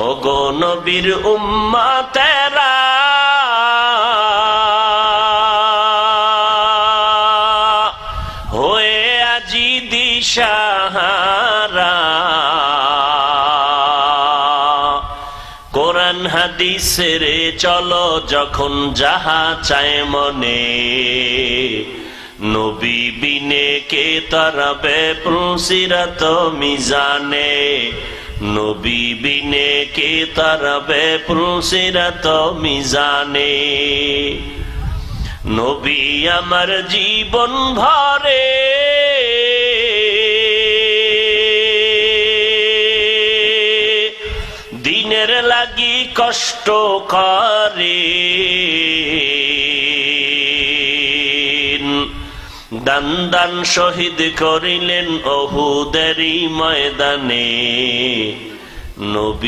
ওগো নবীর উম্মতেরা হয়ে আজি দিশাহারা, কোরআন হাদিসের চলো যখন যাহা চায় মনে, নবী বিনে কে তারাবে পুলসিরাত মিজানে, নবী বিনে কে তারাবে পুলসিরাত মিজানে। নবী আমার জীবন ভরে দিনের লাগি কষ্ট করে, দান দান শহীদ করিলেন উহুদের ময়দানে। নবী